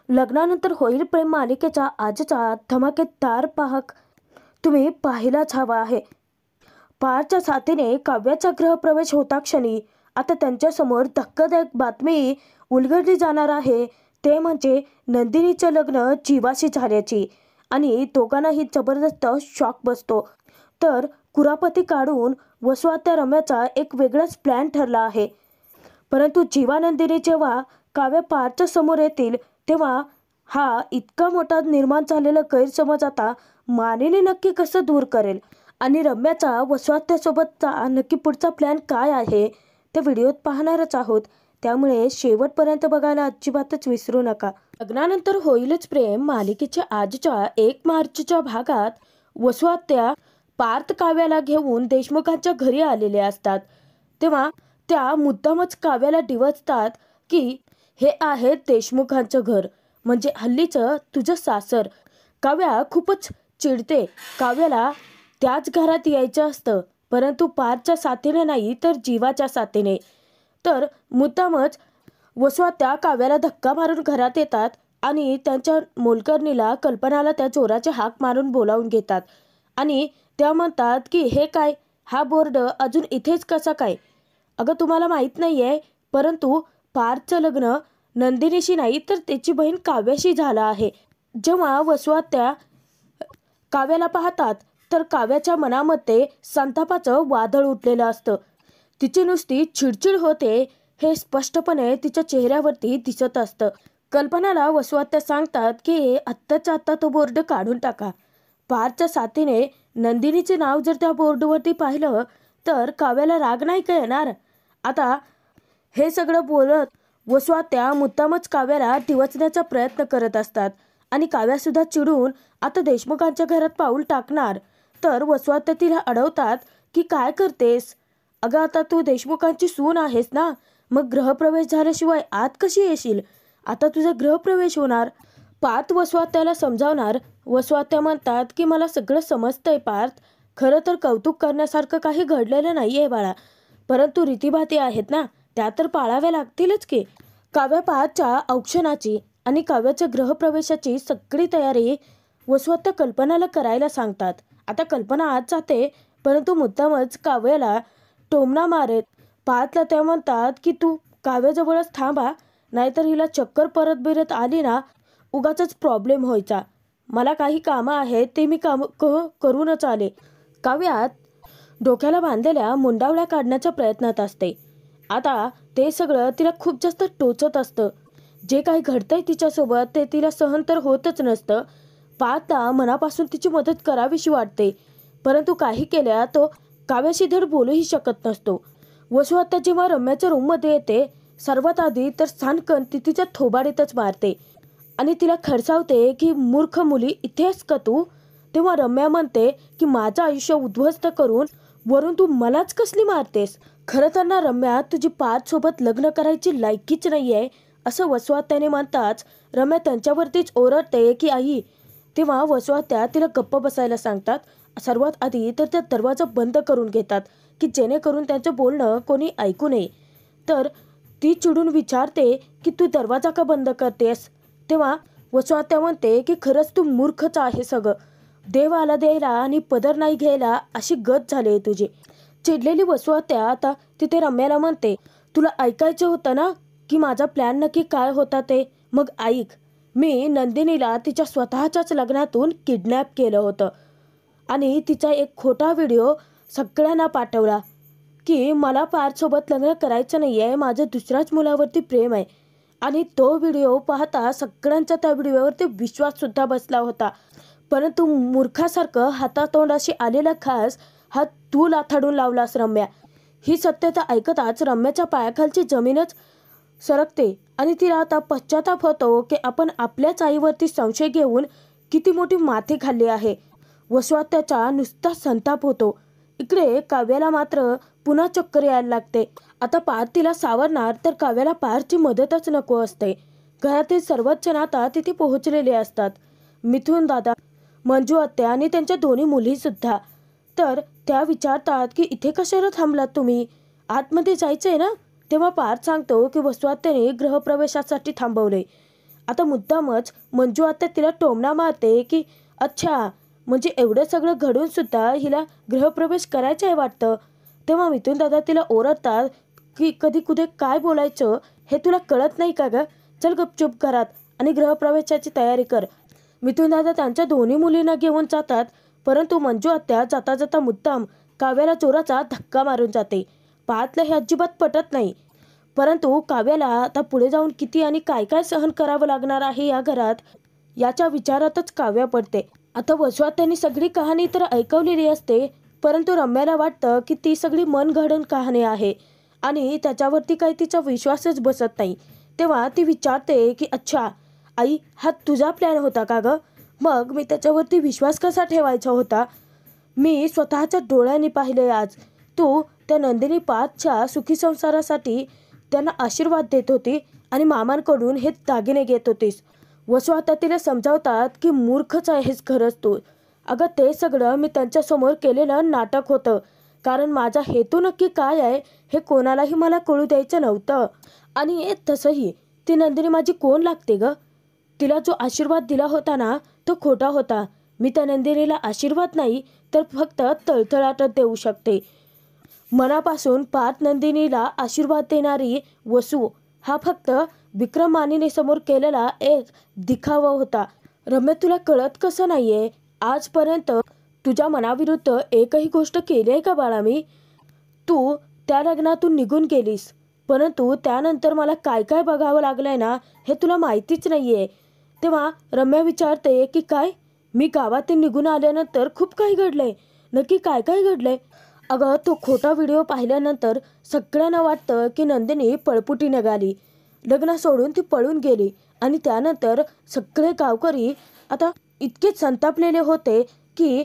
लग्नानंतर होईल प्रेम मालिकेचा आजचा धमाकेदार भाग तुम्ही पाहिलाच हवा आहे। पारच्या साथीने काव्याचा गृहप्रवेश होता क्षणी आता त्यांच्यासमोर धक्कादायक बातमी उलगडली जाणार आहे। ते म्हणजे नंदिनीचं लग्न जीवाशी झाल्याची आणि दोघांनाही जबरदस्त शॉक बसतो। तर कुरापती काढून वसुआत्या रम्याचा एक वेगळाच प्लॅन ठरला आहे। परंतु जीवा नंदिनी जेव्हा काव्य पारच्या समोर येतील तेव्हा हा इतका मोठा निर्माण झालेला गैरसमज आता मानिनी नक्की कसं दूर करेल आणि रम्याचा वसुआत्यासोबतचा नक्की पुढचा प्लॅन काय आहे ते व्हिडिओत पाहणारच आहोत। त्यामुळे शेवटपर्यंत बघायला अजिबातच विसरू नका। लग्नानंतर होईलच प्रेम मालिकेच्या आजच्या 1 मार्चच्या भागात वसुआत्या पार्थ काव्याला घेऊन देशमुखांच्या घरी आलेले असतात। तेव्हा त्या मुद्दामच काव्याला डिवचतात की हे आहे देशमुखांचं घर, म्हणजे हल्लीचं तुझं सासर। काव्या खूपच चिडते। काव्याला त्याच घरात यायचं असतं, परंतु पारच्या साथीने नाही तर जीवाच्या साथीने। तर मुद्दामच वसुआत्या काव्याला धक्का मारून घरात येतात आणि त्यांच्या मोलकरणीला कल्पनाला त्या जोराचे हाक मारून बोलावून घेतात आणि त्या म्हणतात की हे काय, हा बोर्ड अजून इथेच कसा काय? अगं तुम्हाला माहीत नाही आहे, परंतु पारचं लग्न नंदिनीशी नाही तर त्याची बहीण काव्याशी झालं आहे। जेव्हा वसुआत्या काव्याला पाहतात तर काव्याच्या मनामध्ये संतापाचं वादळ उठलेलं असतं। तिची नुसती चिडचिड होते हे स्पष्टपणे तिच्या चेहऱ्यावरती दिसत असतं। कल्पनाला वसुआत्या सांगतात की आत्ताच्या आत्ता तो बोर्ड काढून टाका। पारच्या साथीने नंदिनीचे नाव जर त्या बोर्डवरती पाहिलं तर काव्याला राग नाही का येणार? आता हे सगळं बोलत वसुआत्या मुद्दामच काव्याला डिवचण्याचा प्रयत्न करत असतात आणि काव्यासुद्धा चिडून आता देशमुखांच्या घरात पाऊल टाकणार। तर वसुआत्या तिला अडवतात की काय करतेस? अगं आता तू देशमुखांची सून आहेस ना, मग गृहप्रवेश झाल्याशिवाय आत कशी येशील? आता तुझा गृहप्रवेश होणार। पार्थ वसुआत्याला समजावणार। वसुआत्या म्हणतात की मला सगळं समजतंय पार्थ, खरं तर कौतुक करण्यासारखं काही घडलेलं नाही आहे बाळा, परंतु रीतीभाती आहेत ना त्या तर पाळाव्या लागतीलच की। काव्या पारच्या औक्षणाची आणि काव्याच्या गृहप्रवेशाची सगळी तयारी वसुआत्या कल्पनाला करायला सांगतात। आता कल्पना आत जाते, परंतु मुद्दामच काव्याला टोमणा मारत पार्थला त्या म्हणतात की तू काव्याजवळच थांबा, नाहीतर हिला चक्कर परत बिरत आली ना उगाचच प्रॉब्लेम व्हायचा। मला काही कामं आहेत ते मी करूनच आले। काव्यात डोक्याला बांधलेल्या मुंडावळ्या काढण्याच्या प्रयत्नात असते। आता ते सगळं तिला खूप जास्त टोचत असतं। जे काही घडतंय तिच्यासोबत ते तिला सहन तर होतच नसतं। पार्थला मनापासून तिची मदत करावीशी वाटते, परंतु काही केल्या तो काव्याशी धड बोलूही शकत नसतो। वसुआत्या जेव्हा रम्याच्या रूममध्ये येते सर्वात आधी तर सानकन ती तिच्या थोबाडीतच मारते आणि तिला खडसावते की मूर्ख मुली इथेच का तू? तेव्हा रम्या म्हणते की माझं आयुष्य उद्ध्वस्त करून वरून तू मलाच कसली मारतेस? खरं तर ना रम्या तुझी पार्थसोबत लग्न करायची लायकीच नाही आहे असं वसुआत्याने म्हणताच रम्या त्यांच्यावरतीच ओरडते की आई। तेव्हा वसुआत्या तिला गप्प बसायला सांगतात। सर्वात आधी तर त्या दरवाजा बंद करून घेतात की जेणेकरून त्यांचं बोलणं कोणी ऐकू नये। तर ती चिडून विचारते की तू दरवाजा का बंद करतेस? तेव्हा वसुआत्या म्हणते की खरंच तू मूर्खच आहे सगळं, देव आला द्यायला आणि पदर नाही घ्यायला अशी गत झाली आहे तुझी। चिडलेली वसुआत्या आता तिथे रम्याला म्हणते तुला ऐकायचं होतं ना की माझा प्लॅन नक्की काय होता ते? मग ऐक, मी नंदिनीला तिच्या स्वतःच्याच लग्नातून किडनॅप केलं होतं आणि तिचा एक खोटा व्हिडिओ सगळ्यांना पाठवला की मला पार्थसोबत लग्न करायचं नाही आहे, माझं दुसऱ्याच मुलावरती प्रेम आहे। आणि तो व्हिडिओ पाहता सगळ्यांचा त्या व्हिडिओवरती विश्वाससुद्धा बसला होता, परंतु मूर्खासारखं हातातोंडाशी आलेला खास हा तू लाथाडून लावलास रम्या। ही सत्यता ऐकताच रम्याच्या पायाखालची जमीनच सरकते आणि तिला आता पश्चाताप होतो की आपण आपल्याच आईवरती संशय घेऊन किती मोठी माती खाल्ली आहे। वसुआत्याचा नुसता संताप होतो। इकडे काव्याला मात्र पुन्हा चक्कर यायला लागते। आता पार्थ तिला सावरणार तर काव्याला पार्थची मदतच नको असते। घरातील सर्वच जण आता तिथे पोहोचलेले असतात, मिथुन दादा, मंजू आत्या आणि त्यांच्या दोन्ही मुली सुद्धा। तर त्या विचारतात की इथे कशाला थांबलात तुम्ही, आतमध्ये जायचंय ना? तेव्हा पार्थ सांगतो की वसुआत्याने गृहप्रवेशासाठी थांबवले आता मुद्दामच मंजू आता तिला टोमणा मारते की अच्छा, म्हणजे एवढं सगळं घडून सुद्धा हिला गृहप्रवेश करायचं आहे वाटतं. तेव्हा मिथुन दादा तिला ओरडतात की कधी कुठे काय बोलायचं हे तुला कळत नाही का ग? चल गपचूप घरात आणि गृहप्रवेशाची तयारी कर. मिथुन दादा त्यांच्या दोन्ही मुलींना घेऊन जातात, परंतु मंजू आत्या जाता जाता मुद्दाम काव्याला जोराचा धक्का मारून जाते. पाहतलं हे अजिबात पटत नाही, परंतु काव्याला आता पुढे जाऊन किती आणि काय काय सहन करावं लागणार आहे या घरात, याच्या विचारातच काव्या पडते. आता वसवात त्यांनी सगळी कहाणी तर ऐकवलेली असते, परंतु रम्याला वाटतं की ती सगळी मनगढंत कहाणी आहे आणि त्याच्यावरती काही तिचा विश्वासच बसत नाही. तेव्हा ती विचारते की अच्छा आई, हा तुझा प्लॅन होता का ग? मग मी त्याच्यावरती विश्वास कसा ठेवायचा होता? मी स्वतःच्या डोळ्यांनी पाहिले आज. तू त्या नंदिनी पाथच्या सुखी संसारासाठी त्यांना आशीर्वाद देत होती आणि मामांकडून हे दागिने घेत होतीस. वसू आता तिला समजावतात की मूर्खच आहेस खरंच तू. अगं ते सगळं मी त्यांच्यासमोर केलेलं नाटक होतं, कारण माझा हेतू नक्की काय आहे हे कोणालाही मला कळू द्यायचं नव्हतं. आणि तसंही ती नंदिनी माझी कोण लागते ग? तिला जो आशीर्वाद दिला होता ना तो खोटा होता. मी त्या नंदिनीला आशीर्वाद नाही तर फक्त तळतळाटच देऊ शकते. मनापासून पार्थ नंदिनीला आशीर्वाद देणारी वसू हा फक्त विक्रम मानिनीसमोर केलेला एक दिखावा होता. रम्या, तुला कळत कसं नाहीये? आजपर्यंत तुझ्या मनाविरुद्ध एकही गोष्ट केली आहे का बाळा मी? तू त्या लग्नातून निघून गेलीस, परंतु त्यानंतर मला काय काय बघावं लागलंय ना हे तुला माहितीच नाहीये. तेव्हा रम्या विचारते की काय? मी गावातून निघून आल्यानंतर खूप काही घडलंय. नक्की काय काय घडलंय? अगं, तो खोटा व्हिडिओ पाहिल्यानंतर सगळ्यांना वाटतं की नंदिनी पळपुटी निघाली, लग्न सोडून ती पळून गेली. आणि त्यानंतर सगळे गावकरी आता इतके संतापलेले होते की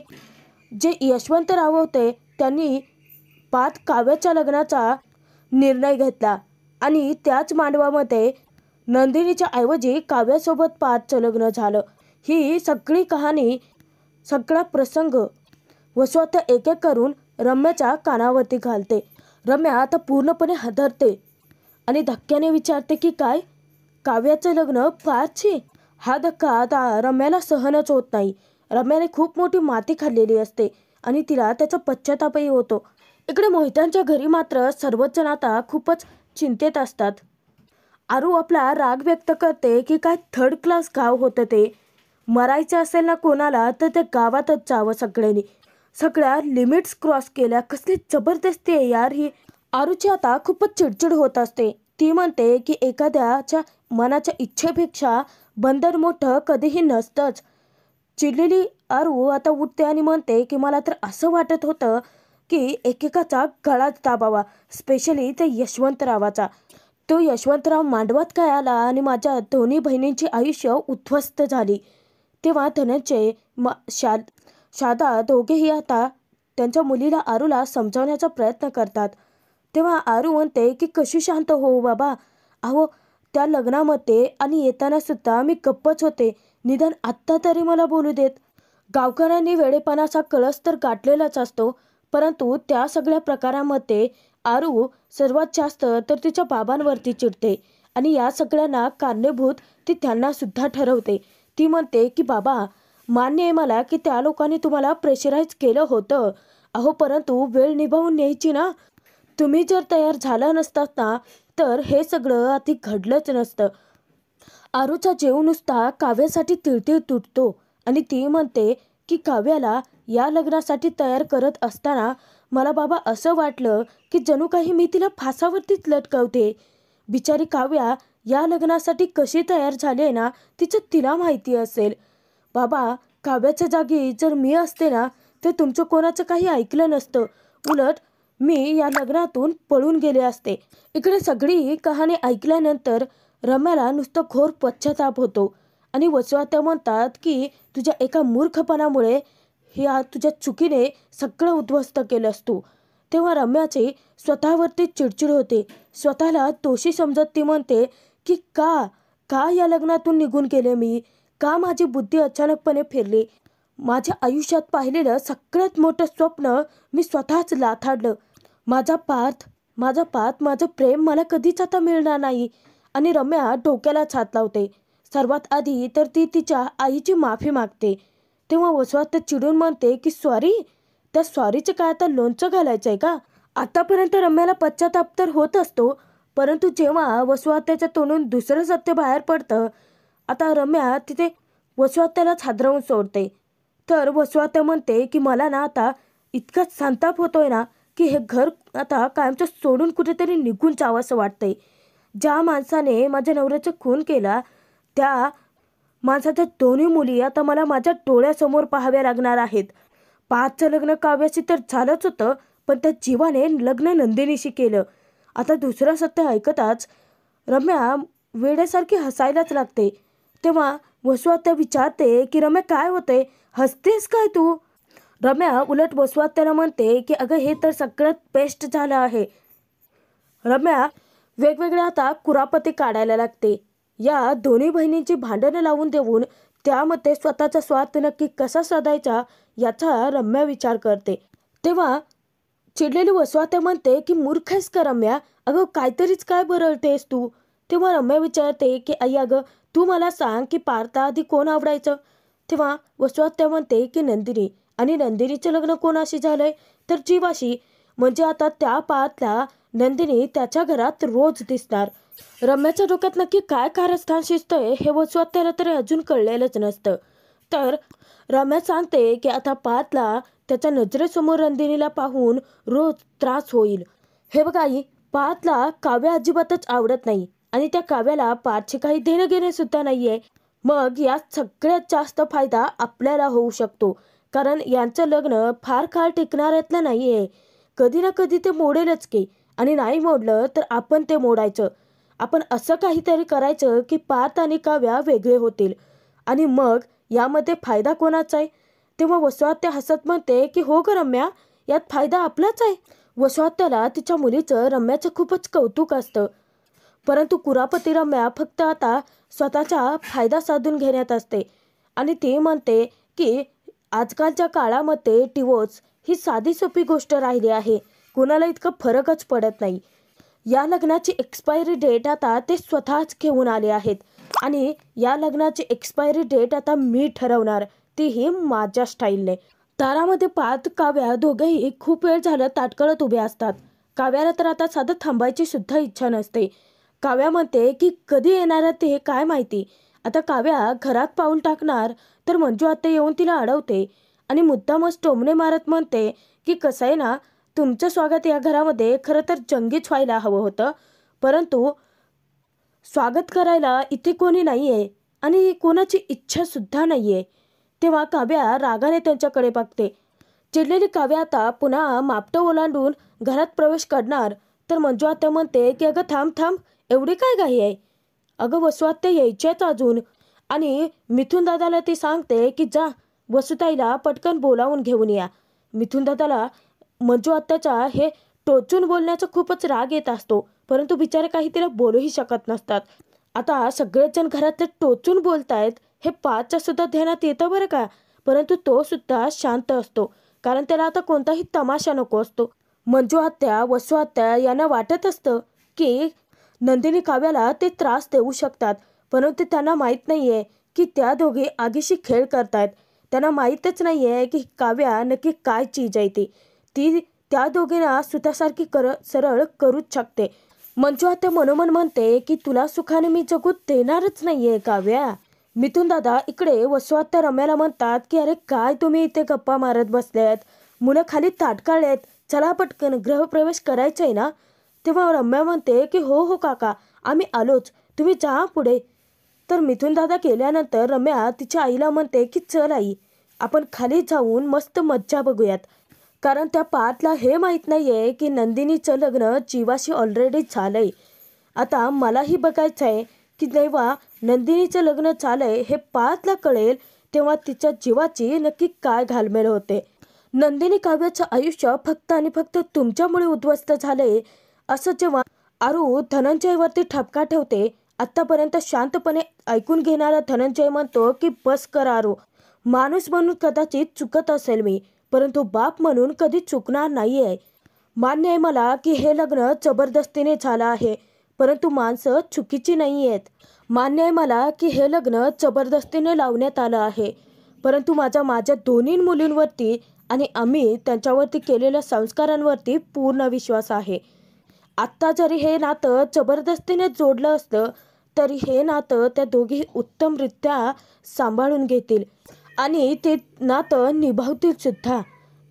जे यशवंतराव होते त्यांनी पार्थ काव्याच्या लग्नाचा निर्णय घेतला आणि त्याच मांडवामध्ये नंदिनीच्या ऐवजी काव्यासोबत पार्थचं लग्न झालं. ही सगळी कहाणी, सगळा प्रसंग वसू आता एक एक करून रम्याच्या कानावरती घालते. रम्या आता पूर्णपणे हादरते आणि धक्क्याने विचारते की काय? काव्याचं लग्न पार्थशी? हा धक्का आता रम्याला सहनच होत नाही. रम्याने खूप मोठी माती खाल्लेली असते आणि तिला त्याचा पश्चातापही होतो. इकडे मोहितांच्या घरी मात्र सर्वच जण आता खूपच चिंतेत असतात. आरू आपला राग व्यक्त करते की काय थर्ड क्लास गाव होतं ते. मरायचं असेल ना कोणाला तर त्या गावातच जावं सगळ्यांनी. सगळ्या लिमिट्स क्रॉस केल्या. कसली जबरदस्ती आहे यार ही. आरूची आता खूपच चिडचिड होत असते. ती म्हणते की एखाद्याच्या मनाच्या इच्छेपेक्षा बंधन मोठं कधीही नसतंच. चिडलेली आरू आता उठते आणि म्हणते की मला तर असं वाटत होतं की एकेकाचा गळाच दाबावा, स्पेशली ते यशवंतरावाचा. तो यशवंतराव मांडवात काय आला आणि माझ्या दोन्ही बहिणींची आयुष्य उद्ध्वस्त झाली. तेव्हा धनंजय शादा दोघेही आता त्यांच्या मुलीला आरूला समजावण्याचा प्रयत्न करतात. तेव्हा आरू म्हणते की कशी शांत हो बाबा, अहो त्या लग्नामध्ये आणि येताना सुद्धा मी गप्पच होते, निदान आत्ता तरी मला बोलू देत. गावकऱ्यांनी वेडेपणाचा कळस तर गाठलेलाच असतो, परंतु त्या सगळ्या प्रकारामध्ये आरू सर्वात जास्त तर तिच्या बाबांवरती चिडते आणि या सगळ्यांना कारणीभूत ती त्यांना सुद्धा ठरवते. ती म्हणते की बाबा, मान्य आहे मला की त्या लोकांनी तुम्हाला प्रेशराईज केलं होतं, अहो परंतु वेळ निभावून न्यायची ना. तुम्ही जर तयार झाला नसतात ना तर हे सगळं आधी घडलंच नसतं. आरूचा जीव नुसता काव्यासाठी तिळतिळ तुटतो आणि ती म्हणते की काव्याला या लग्नासाठी तयार करत असताना मला बाबा असं वाटलं की जणू काही मी तिला फासावरतीच लटकवते. बिचारी काव्या या लग्नासाठी कशी तयार झाली आहे ना तिचं तिला माहिती असेल. बाबा, काव्याच्या जागी जर मी असते ना तर तुमचं कोणाचं काही ऐकलं नसतं, उलट मी या लग्नातून पळून गेले असते. इकडे सगळी कहाणी ऐकल्यानंतर रम्याला नुसतं घोर पश्चाताप होतो आणि वसुआत्या म्हणतात की तुझ्या एका मूर्खपणामुळे ह्या तुझ्या चुकीने सगळं उद्ध्वस्त केलंस तू. तेव्हा रम्याची स्वतःवरती चिडचिड होते. स्वतःला दोषी समजत ती म्हणते की का या लग्नातून निघून गेले मी? का माझी बुद्धी अचानकपणे फिरली? माझ्या आयुष्यात पाहिलेलं सगळ्यात मोठं स्वप्न मी स्वतःच लाथाडलं. माझा पार्थ, माझं प्रेम मला कधीच आता मिळणार नाही. आणि रम्या डोक्यालाच हात लावते. सर्वात आधी तर ती तिच्या आईची माफी मागते. तेव्हा वसुआत्या चिडून म्हणते की सॉरी, त्या सॉरीचं काय आता लोणचं घालायचं आहे का? आतापर्यंत रम्याला पश्चाताप तर होत असतो, परंतु जेव्हा वसुआत्याच्या तोंडून दुसरं सत्य बाहेर पडतं, आता रम्या तिथे वसुआत्यालाच हादरवून सोडते. तर वसुआत्या म्हणते की मला ना आता इतका संताप होतोय ना की हे घर आता कायमचं सोडून कुठेतरी निघून जावंसं वाटतंय. ज्या माणसाने माझ्या नवऱ्याचा खून केला त्या माणसाच्या दोन्ही मुली आता मला माझ्या डोळ्यासमोर पाहाव्या लागणार आहेत. पाचचं लग्न काव्याशी तर झालंच होतं, पण त्या जीवाने लग्न नंदिनीशी केलं. आता दुसरं सत्य ऐकताच रम्या वेड्यासारखी हसायलाच लागते. तेव्हा वसुआत्या विचारते की रम्या काय होते, हसतेस काय तू? रम्या उलट वसुआत्याला म्हणते की अगं हे तर सगळ्यात बेस्ट झालं आहे. रम्या वेगवेगळ्या आता कुरापती काढायला लागते. या दोन्ही बहिणींची भांडणं लावून देऊन त्यामध्ये स्वतःचा स्वार्थ नक्की कसा साधायचा याचा रम्या विचार करते. तेव्हा चिडलेली वसुआत्या म्हणते की मूर्ख आहेस का रम्या, अगं काहीतरीच काय बरळतेस तू? तेव्हा रम्या विचारते की आई अगं तू मला सांग की पार्था आधी कोण आवडायचं? तेव्हा वसुआत्या म्हणते की नंदिनी, आणि नंदिनीचं लग्न कोणाशी झालंय तर जीवाशी. म्हणजे आता त्या पार्थला नंदिनी त्याच्या घरात रोज दिसणार. रम्याच्या डोक्यात नक्की काय कारस्थान शिजतंय हे वसुआत्याला तरी अजून कळलेलंच नसतं. तर रम्या सांगते की आता पार्थला त्याच्या नजरेसमोर नंदिनीला पाहून रोज त्रास होईल. हे बघा आई, पार्थला काव्य अजिबातच आवडत नाही आणि त्या काव्याला पार्थशी काही देणं घेणं सुद्धा नाहीये. मग यात सगळ्यात जास्त फायदा आपल्याला होऊ शकतो, कारण यांचं लग्न फार काळ टिकणाऱ्यातलं नाहीये. कधी ना कधी ते मोडेलच की, आणि नाही मोडलं तर आपण ते मोडायचं. आपण असं काहीतरी करायचं की पार्थ आणि काव्या वेगळे होतील, आणि मग यामध्ये फायदा कोणाचा आहे? तेव्हा वसुआत्या हसत म्हणते की हो ग रम्या, यात फायदा आपलाच आहे. वसुआत्याला तिच्या मुलीचं रम्याचं खूपच कौतुक असतं, परंतु कुरापती रम्या फक्त आता स्वतःचा फायदा साधून घेण्यात असते. आणि ती म्हणते की आजकालच्या काळामध्ये डिवोर्स ही साधी सोपी गोष्ट राहिली आहे, कुणाला इतका फरकच पडत नाही. या लग्नाची एक्सपायरी डेट आता ते स्वतःच घेऊन आले आहेत, आणि या लग्नाची एक्सपायरी डेट आता मी ठरवणार, तीही माझ्या स्टाईलने. दारामध्ये पार्थ काव्या दोघेही खूप वेळ झालं ताटकळत उभे असतात. काव्याला तर आता साधं थांबायची सुद्धा इच्छा नसते. काव्या म्हणते की कधी येणार ते काय माहिती. आता काव्या घरात पाऊल टाकणार तर मंजू आत्या येऊन तिला अडवते आणि मुद्दामच टोमणे मारत म्हणते की कसं आहे ना, तुमचं स्वागत या घरामध्ये खरं तर जंगीच व्हायला हवं होतं, परंतु स्वागत करायला इथे कोणी नाही आहे आणि कोणाची इच्छा सुद्धा नाही आहे. तेव्हा काव्या रागाने त्यांच्याकडे बघते. चिडलेली काव्या आता पुन्हा मापटं ओलांडून घरात प्रवेश करणार तर मंजू आत्या म्हणते की अगं थांब थांब, एवढी काय घाई आहे? अगं वसुआत्या यायच्याच अजून. आणि मिथुन दादाला ती सांगते की जा वसुताईला पटकन बोलावून घेऊन या. मिथुन दादाला मंजू आत्याचा हे टोचून बोलण्याचा खूपच राग येत असतो, परंतु बिचारे काही तिला बोलूही शकत नसतात. आता सगळेच जण घरातले टोचून बोलतायत हे पार्थच्या सुद्धा ध्यानात येतं बरं का, परंतु तो सुद्धा शांत असतो, कारण त्याला आता कोणताही तमाशा नको असतो. मंजू आत्या वसु आत्या यांना वाटत असतं की नंदिनी काव्याला ते त्रास देऊ शकतात, परंतु त्यांना माहीत नाहीये की त्या दोघे आगीशी खेळ करतायत. त्यांना माहीतच नाहीये की काव्या नक्की काय चीज आहे ती त्या दोघींना सुतासारखी सरळ करूच शकते. मंजू आत्या मनोमन म्हणते की तुला सुखाने मी जगू देणारच नाहीये काव्या. मिथुन दादा इकडे वसु आत्या रम्याला म्हणतात की अरे काय तुम्ही इथे गप्पा मारत बसलेत, मुलं खाली ताटकाळलेत, चला पटकन गृहप्रवेश करायचा आहे ना. तेव्हा रम्या म्हणते की हो हो काका, आम्ही आलोच, तुम्ही जा पुढे. तर मिथुन दादा गेल्यानंतर रम्या तिच्या आईला म्हणते की चल आई, आपण खाली जाऊन मस्त मज्जा बघूयात, कारण त्या पार्थला हे माहीत नाहीये की नंदिनीचं लग्न जीवाशी ऑलरेडी झालंय. आता मलाही बघायचं आहे की जेव्हा नंदिनीचं लग्न झालंय हे पार्थला कळेल तेव्हा तिच्या जीवाची नक्की काय घालमेल होते. नंदिनी काव्याचं आयुष्य फक्त आणि फक्त तुमच्यामुळे उद्ध्वस्त झाले असं जेव्हा आरू धनंजयवरती ठपका ठेवते, आत्तापर्यंत शांतपणे ऐकून घेणारा धनंजय म्हणतो की बस कर आरू, माणूस म्हणून कदाचित चुकत असेल मी, परंतु बाप म्हणून कधी चुकणार नाही आहे. मान्य आहे मला की हे लग्न जबरदस्तीने झालं आहे, परंतु माणसं चुकीची नाही आहेत. मान्य आहे मला की हे लग्न जबरदस्तीने लावण्यात आलं आहे, परंतु माझ्या दोन्ही मुलींवरती आणि आम्ही त्यांच्यावरती केलेल्या संस्कारांवरती पूर्ण विश्वास आहे. आत्ता जरी हे नातं जबरदस्तीने जोडलं असलं तरी हे नातं त्या दोघी उत्तमरित्या सांभाळून घेतील आणि ते नातं निभावतील सुद्धा.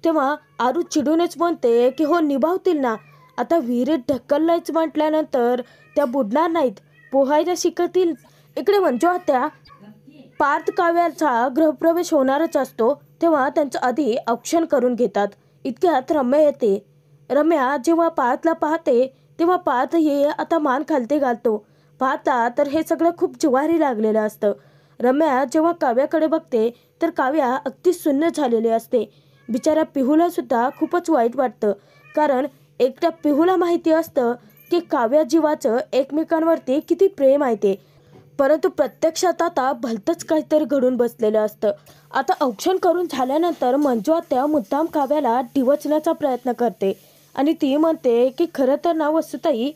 तेव्हा आरू चिडूनच म्हणते की हो, निभावतील ना. आता विहिरीत ढकललंच म्हटल्यानंतर त्या बुडणार नाहीत, पोहायला शिकतील. इकडे मंजू आत्या, पार्थ काव्याचा गृहप्रवेश होणारच असतो तेव्हा त्यांचं आधी औक्षण करून घेतात. इतक्यात रम्या येते. रम्या जेव्हा पार्थला पाहते तेव्हा पार्थ हे आता मान खालती घालतो. पाहता तर हे सगळं खूप जिव्हारी लागलेलं असतं. रम्या जेव्हा काव्याकडे बघते तर काव्या अगदी सुन्न झालेली असते. बिचाऱ्या पिहूला सुद्धा खूपच वाईट वाटतं, कारण एकट्या पिहूला माहिती असतं की काव्या जीवाचं एकमेकांवरती किती प्रेम आहे ते, परंतु प्रत्यक्षात आता भलतंच काहीतरी घडून बसलेलं असतं. आता औक्षण करून झाल्यानंतर मंजू आत्या मुद्दाम काव्याला डिवचण्याचा प्रयत्न करते आणि ती म्हणते की खरं तर ना वसुताई,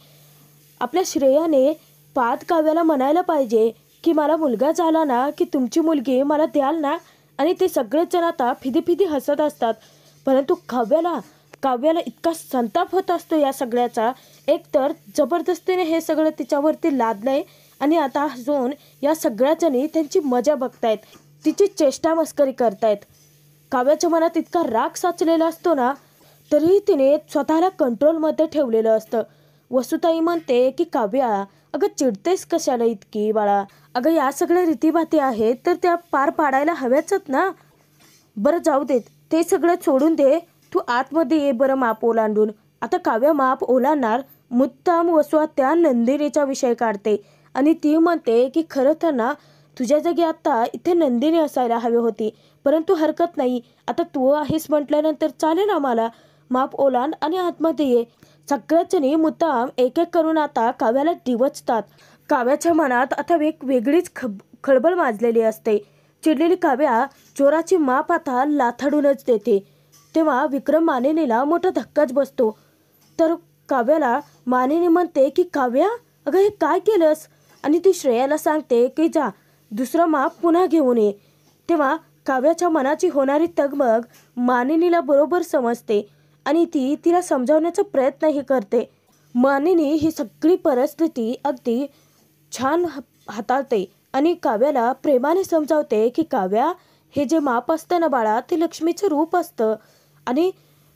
आपल्या श्रेयाने पार्थ काव्याला म्हणायला पाहिजे की मला मुलगा झाला ना की तुमची मुलगी मला द्याल ना. आणि ते सगळेच जण आता फिदी हसत असतात, परंतु काव्याला इतका संताप होत असतो या सगळ्याचा. एकतर जबरदस्तीने हे सगळं तिच्यावरती लादलंय आणि आता अजून या सगळ्या जणी त्यांची मजा बघतायत, तिची चेष्टा मस्करी करतायत. काव्याच्या मनात इतका राग साचलेला असतो ना, तरीही तिने स्वतःला कंट्रोलमध्ये ठेवलेलं असतं. वसुताई म्हणते की काव्या, अगं चिडतेस कशाला इतकी बाळा? अगं या सगळ्या रीतीभाती आहेत तर त्या पार पाडायला हव्याचत ना. बरं जाऊ देत, ते सगळं सोडून दे, तू आतमध्ये ये बरं माप ओलांडून. आता काव्या माप ओलांडणार. मुद्दाम वसु आत्या नंदिनीचा विषय काढते आणि ती म्हणते की खरं तर ना तुझ्या जागी आत्ता इथे नंदिनी असायला हवी होती, परंतु हरकत नाही, आता तू आहेस म्हटल्यानंतर चालेल आम्हाला. माप ओलांड आणि आतमध्ये ये. सगळ्याच जणी मुद्दाम एक एक करून आता काव्याला डिवचतात. काव्याच्या मनात आता वेगळीच खळबळ माजलेली असते. चिडलेली काव्या चोराची माप आता लाथाडूनच देते. तेव्हा विक्रम मानिनीला मोठा धक्काच बसतो. तर काव्याला मानिनी म्हणते की काव्या, अगं हे काय केलंस? आणि ती श्रेयाला सांगते की जा दुसरं माप पुन्हा घेऊन ये. तेव्हा काव्याच्या मनाची होणारी तगमग मानिनीला बरोबर समजते आणि ती तिला समजावण्याचा प्रयत्नही करते. मानिनी ही सगळी परिस्थिती अगदी छान हाताळते आणि काव्याला प्रेमाने समजावते की काव्या, हे जे माप असतं ना बाळा, ते लक्ष्मीचं रूप असतं आणि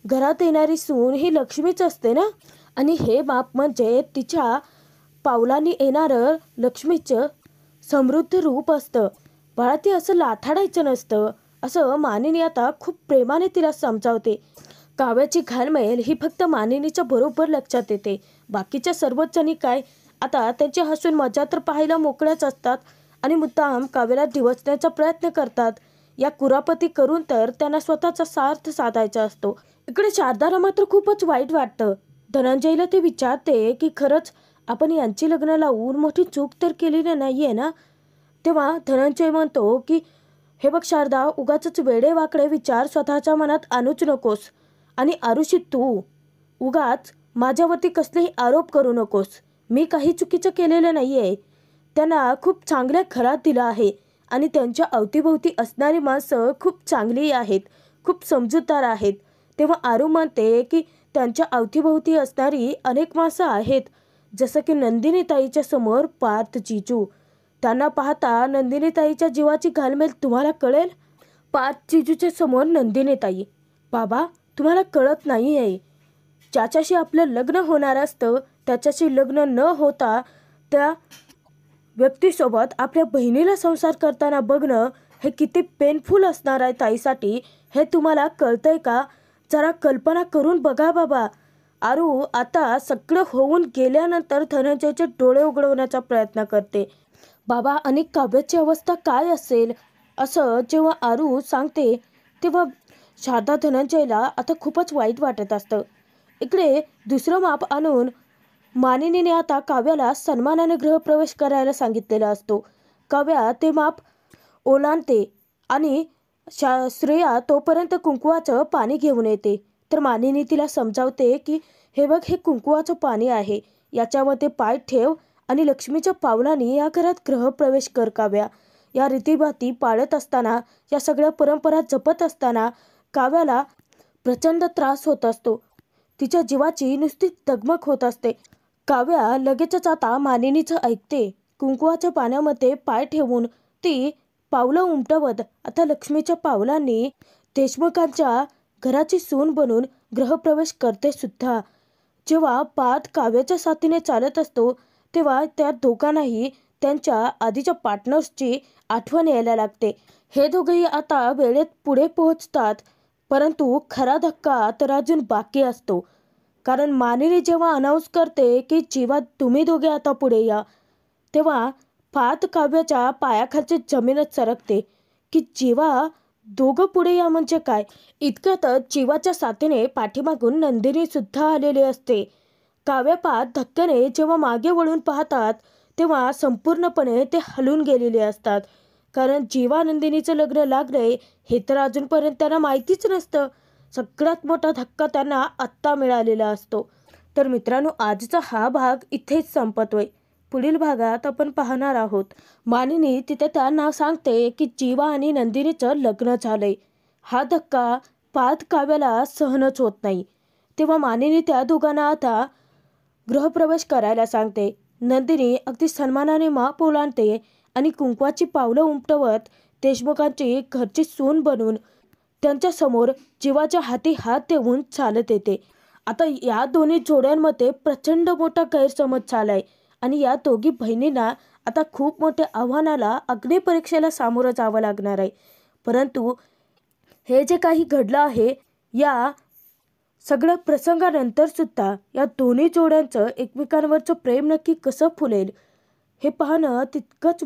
घरात येणारी सून ही लक्ष्मीच असते ना, आणि हे माप म्हणजे तिच्या पावलांनी येणारं लक्ष्मीचं समृद्ध रूप असतं. बाळा, ते असं लाथाडायचं नसतं, असं मानिनी आता खूप प्रेमाने तिला समजावते. काव्याची घालमेल ही फक्त मानिनीच्या बरोबर लक्षात येते. बाकीच्या सर्वच जणी काय आता त्यांची हसून मजा तर पाहायला मोकळ्याच असतात आणि मुद्दाम काव्याला डिवचण्याचा प्रयत्न करतात. या कुरापती करून तर त्यांना स्वतःचा स्वार्थ साधायचा असतो. इकडे शारदाला मात्र खूपच वाईट वाटतं. धनंजयला ते विचारते की खरंच आपण यांची लग्न लावून मोठी चूक तर केलेली नाहीये ना. तेव्हा धनंजय म्हणतो की हे बघ शारदा, उगाच वेडे वाकडे विचार स्वतःच्या मनात आणूच नकोस आणि आरुषी तू उगाच माझ्यावरती कसलेही आरोप करू नकोस. मी काही चुकीचं केलेलं नाही आहे. त्यांना खूप चांगल्या घरात दिलं आहे आणि त्यांच्या अवतीभोवती असणारी माणसं खूप चांगली आहेत, खूप समजूतदार आहेत. तेव्हा आरू म्हणते की त्यांच्या अवतीभोवती असणारी अनेक माणसं आहेत, जसं की नंदिनीताईच्या समोर पार्थ जिजू. त्यांना पाहता नंदिनीताईच्या जीवाची घालमेल तुम्हाला कळेल. पार्थ जिजूच्या समोर नंदिनीताई. बाबा, तुम्हाला कळत नाही आहे, ज्याच्याशी आपलं लग्न होणार असतं त्याच्याशी लग्न न होता त्या व्यक्तीसोबत आपल्या बहिणीला संसार करताना बघणं हे किती पेनफुल असणार आहे ताईसाठी, हे तुम्हाला कळतंय का? जरा कल्पना करून बघा बाबा. आरू आता सगळं होऊन गेल्यानंतर धनंजयचे डोळे उघडवण्याचा प्रयत्न करते. बाबा, आणि काव्याची अवस्था काय असेल, असं जेव्हा आरू सांगते तेव्हा शारदा धनंजयला आता खूपच वाईट वाटत असतं. इकडे दुसरं माप आणून मानिनीने आता काव्याला सन्मानाने गृहप्रवेश करायला सांगितलेला असतो. काव्या ते माप ओलांडते आणि श्रेया तोपर्यंत कुंकुवाचं पाणी घेऊन येते. तर मानिनी तिला समजावते की हे बघ, हे कुंकुवाचं पाणी आहे, याच्यामध्ये पाय ठेव आणि लक्ष्मीच्या पावलांनी या घरात गृहप्रवेश कर काव्या. या रीतीभाती पाळत असताना, या सगळ्या परंपरा जपत असताना काव्याला प्रचंड त्रास होत असतो. तिच्या जीवाची नुसती डगमग होत असते. काव्या लगेचच आता मानिनीचं ऐकते. कुंकवाच्या पाण्यामध्ये पाय ठेवून ती पावलं उमटवत आता लक्ष्मीच्या पावलांनी देशमुखांच्या घराची सून बनून गृहप्रवेश करते सुद्धा. जेव्हा पाठ काव्याच्या साथीने चालत असतो तेव्हा त्या दोघांनाही त्यांच्या आधीच्या पार्टनर्सची आठवण यायला लागते. हे दोघेही आता वेळेत पुढे पोहोचतात, परंतु खरा धक्का तर अजून बाकी असतो. कारण मानिनी जेव्हा अनाऊन्स करते की जीवा तुम्ही दोघे आता पुढे या, तेव्हा पाठ काव्याच्या पायाखालची जमीनच सरकते की जीवा दोघं पुढे या म्हणजे काय. इतक्यातच जीवाच्या साथीने पाठीमागून नंदिनी सुद्धा आलेली असते. काव्या पाठ धक्क्याने जेव्हा मागे वळून पाहतात तेव्हा संपूर्णपणे ते हलून गेलेले असतात. कारण जीवा नंदिनीचं लग्न लागलंय हे तर अजूनपर्यंत त्यांना माहितीच नसतं. सगळ्यात मोठा धक्का त्यांना आत्ता मिळालेला असतो. तर मित्रांनो, आजचा हा भाग इथेच संपतोय. पुढील भागात आपण पाहणार आहोत मानिनी तिथे त्यांना सांगते की जीवा आणि नंदिनीचं लग्न झालंय. हा धक्का पाठ काव्याला सहनच होत नाही. तेव्हा मानिनी त्या दोघांना आता गृहप्रवेश करायला सांगते. नंदिनी अगदी सन्मानाने माप ओलांडते आणि कुंकवाची पावलं उमटवत देशमुखांची घरची सून बनून त्यांच्या समोर जीवाच्या हाती हात देऊन चालत येते. आता या दोन्ही जोड्यांमध्ये प्रचंड मोठा गैरसमज झालाय आणि या दोघी बहिणींना आता खूप मोठ्या आव्हानाला, अग्निपरीक्षेला सामोरं जावं लागणार आहे. परंतु हे जे काही घडलं आहे या सगळ्या प्रसंगानंतर सुद्धा या दोन्ही जोड्यांचं एकमेकांवरचं प्रेम नक्की कसं फुलेल हे पाहणं तितकंच